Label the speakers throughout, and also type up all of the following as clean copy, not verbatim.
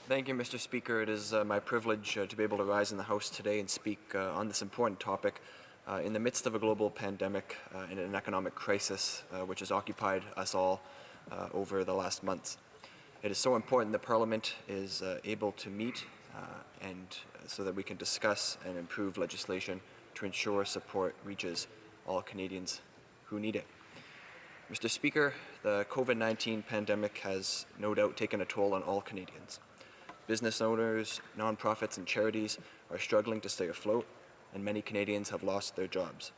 Speaker 1: Thank you, Mr. Speaker. It is my privilege to be able to rise in the House today and speak on this important topic in the midst of a global pandemic and an economic crisis which has occupied us all over the last months. It is so important that Parliament is able to meet and so that we can discuss and improve legislation to ensure support reaches all Canadians who need it. Mr. Speaker, the COVID-19 pandemic has no doubt taken a toll on all Canadians. Business owners, nonprofits, and charities are struggling to stay afloat, and many Canadians have lost their jobs.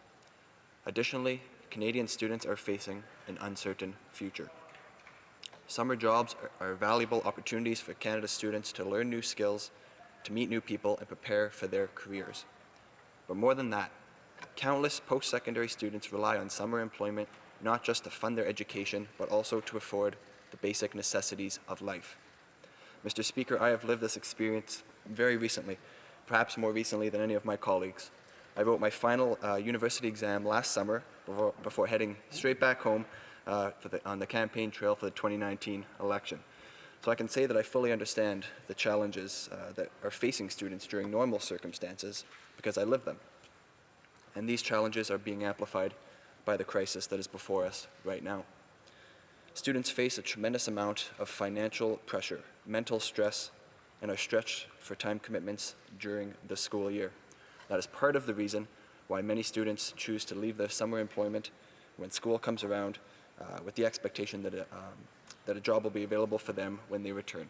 Speaker 1: Additionally, Canadian students are facing an uncertain future. Summer jobs are valuable opportunities for Canada students to learn new skills, to meet new people, and prepare for their careers. But more than that, countless post-secondary students rely on summer employment not just to fund their education, but also to afford the basic necessities of life. Mr. Speaker, I have lived this experience very recently, perhaps more recently than any of my colleagues. I wrote my final university exam last summer before heading straight back home on the campaign trail for the 2019 election. So I can say that I fully understand the challenges that are facing students during normal circumstances because I live them. And these challenges are being amplified by the crisis that is before us right now. Students face a tremendous amount of financial pressure, mental stress, and are stretched for time commitments during the school year. That is part of the reason why many students choose to leave their summer employment when school comes around with the expectation that a job will be available for them when they return,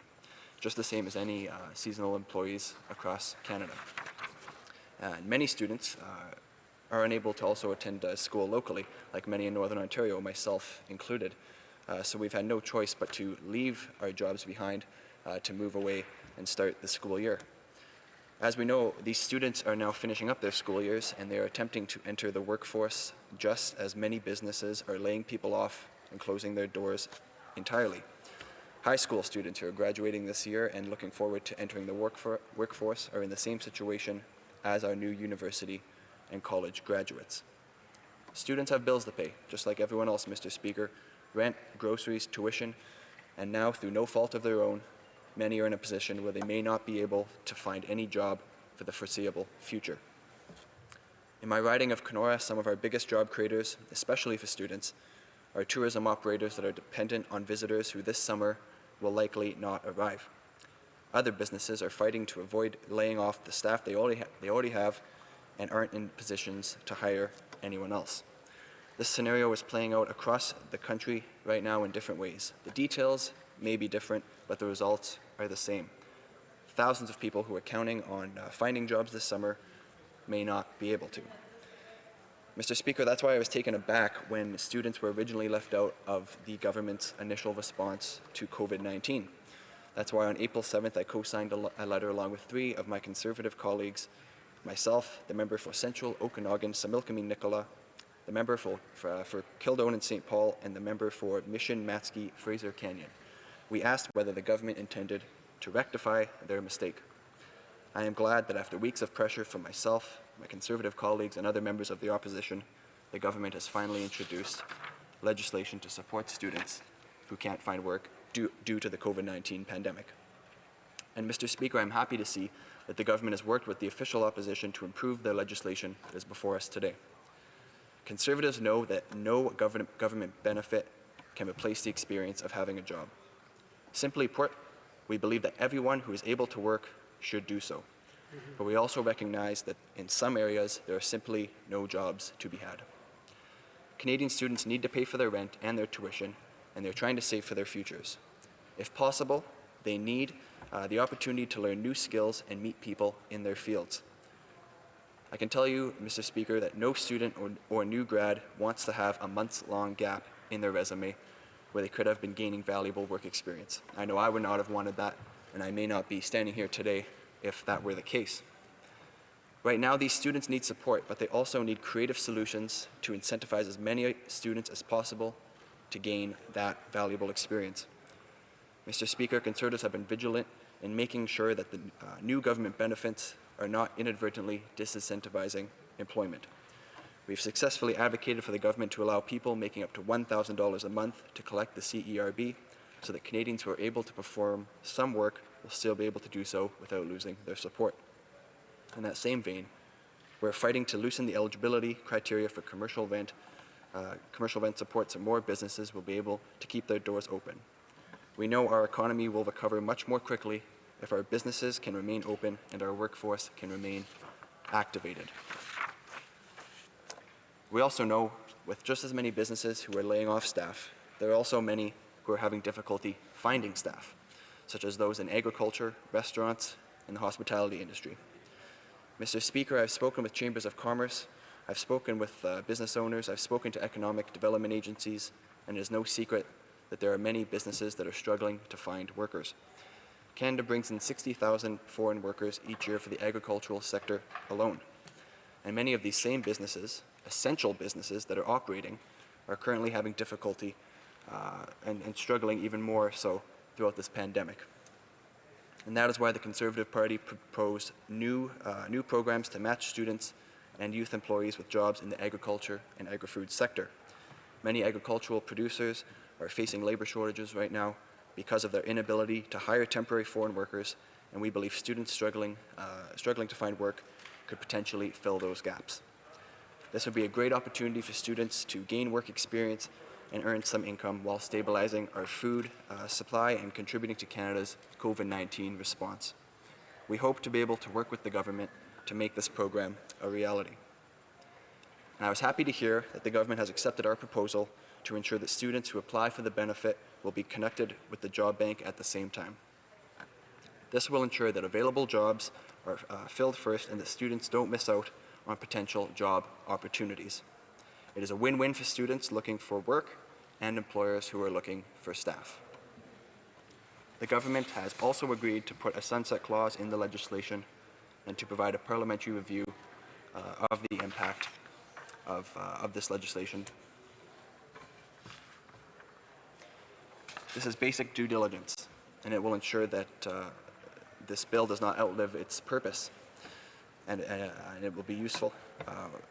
Speaker 1: just the same as any seasonal employees across Canada. Many students are unable to also attend school locally, like many in Northern Ontario, myself included. So we've had no choice but to leave our jobs behind to move away and start the school year. As we know, these students are now finishing up their school years and they are attempting to enter the workforce just as many businesses are laying people off and closing their doors entirely. High school students who are graduating this year and looking forward to entering the workforce are in the same situation as our new university and college graduates. Students have bills to pay, just like everyone else, Mr. Speaker. Rent, groceries, tuition, and now, through no fault of their own, many are in a position where they may not be able to find any job for the foreseeable future. In my riding of Kenora, some of our biggest job creators, especially for students, are tourism operators that are dependent on visitors who this summer will likely not arrive. Other businesses are fighting to avoid laying off the staff they already have and aren't in positions to hire anyone else. This scenario is playing out across the country right now in different ways. The details may be different, but the results are the same. Thousands of people who are counting on finding jobs this summer may not be able to. Mr. Speaker, that's why I was taken aback when students were originally left out of the government's initial response to COVID-19. That's why on April 7th, I co-signed a letter along with 3 of my Conservative colleagues, myself, the member for Central Okanagan, Similkameen Nicola, the member for Kildone and St. Paul, and the member for Mission Matsky Fraser Canyon. We asked whether the government intended to rectify their mistake. I am glad that after weeks of pressure from myself, my Conservative colleagues, and other members of the opposition, the government has finally introduced legislation to support students who can't find work due to the COVID-19 pandemic. And Mr. Speaker, I'm happy to see that the government has worked with the official opposition to improve the legislation that is before us today. Conservatives know that no government benefit can replace the experience of having a job. Simply put, we believe that everyone who is able to work should do so. But we also recognize that in some areas, there are simply no jobs to be had. Canadian students need to pay for their rent and their tuition, and they're trying to save for their futures. If possible, they need the opportunity to learn new skills and meet people in their fields. I can tell you, Mr. Speaker, that no student or new grad wants to have a months-long gap in their resume where they could have been gaining valuable work experience. I know I would not have wanted that, and I may not be standing here today if that were the case. Right now, these students need support, but they also need creative solutions to incentivize as many students as possible to gain that valuable experience. Mr. Speaker, Conservatives have been vigilant in making sure that the new government benefits are not inadvertently disincentivizing employment. We've successfully advocated for the government to allow people making up to $1,000 a month to collect the CERB so that Canadians who are able to perform some work will still be able to do so without losing their support. In that same vein, we're fighting to loosen the eligibility criteria for commercial rent support so more businesses will be able to keep their doors open. We know our economy will recover much more quickly if our businesses can remain open and our workforce can remain activated. We also know with just as many businesses who are laying off staff, there are also many who are having difficulty finding staff, such as those in agriculture, restaurants, and the hospitality industry. Mr. Speaker, I've spoken with chambers of commerce, I've spoken with business owners, I've spoken to economic development agencies, and it is no secret that there are many businesses that are struggling to find workers. Canada brings in 60,000 foreign workers each year for the agricultural sector alone. And many of these same businesses, essential businesses that are operating, are currently having difficulty and struggling even more so throughout this pandemic. And that is why the Conservative Party proposed new programs to match students and youth employees with jobs in the agriculture and agri-food sector. Many agricultural producers are facing labor shortages right now because of their inability to hire temporary foreign workers, and we believe students struggling to find work could potentially fill those gaps. This would be a great opportunity for students to gain work experience and earn some income while stabilizing our food supply and contributing to Canada's COVID-19 response. We hope to be able to work with the government to make this program a reality. And I was happy to hear that the government has accepted our proposal to ensure that students who apply for the benefit will be connected with the job bank at the same time. This will ensure that available jobs are filled first and that students don't miss out on potential job opportunities. It is a win-win for students looking for work and employers who are looking for staff. The government has also agreed to put a sunset clause in the legislation and to provide a parliamentary review of the impact of this legislation. This is basic due diligence, and it will ensure that this bill does not outlive its purpose, and it will be useful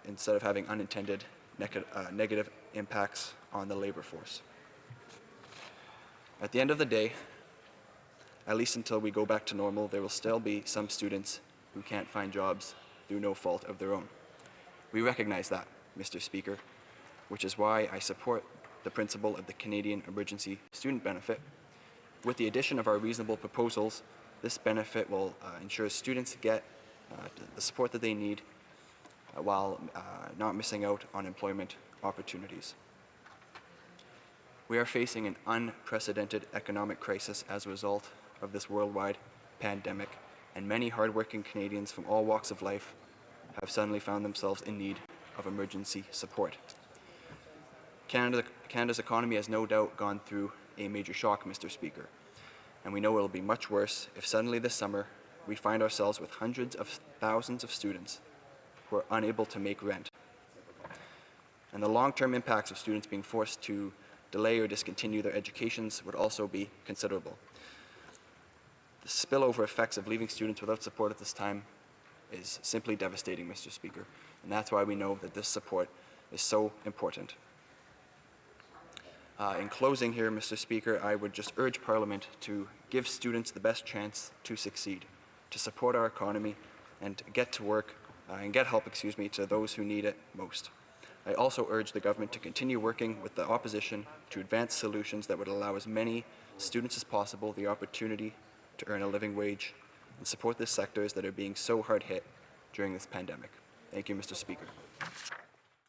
Speaker 1: instead of having unintended negative impacts on the labor force. At the end of the day, at least until we go back to normal, there will still be some students who can't find jobs through no fault of their own. We recognize that, Mr. Speaker, which is why I support the principle of the Canadian Emergency Student Benefit. With the addition of our reasonable proposals, this benefit will ensure students get the support that they need while not missing out on employment opportunities. We are facing an unprecedented economic crisis as a result of this worldwide pandemic, and many hardworking Canadians from all walks of life have suddenly found themselves in need of emergency support. Canada's economy has no doubt gone through a major shock, Mr. Speaker, and we know it will be much worse if suddenly this summer we find ourselves with hundreds of thousands of students who are unable to make rent. And the long-term impacts of students being forced to delay or discontinue their educations would also be considerable. The spillover effects of leaving students without support at this time is simply devastating, Mr. Speaker, and that's why we know that this support is so important. In closing here, Mr. Speaker, I would just urge Parliament to give students the best chance to succeed, to support our economy, and get to work and get help, to those who need it most. I also urge the government to continue working with the opposition to advance solutions that would allow as many students as possible the opportunity to earn a living wage and support the sectors that are being so hard hit during this pandemic. Thank you, Mr. Speaker.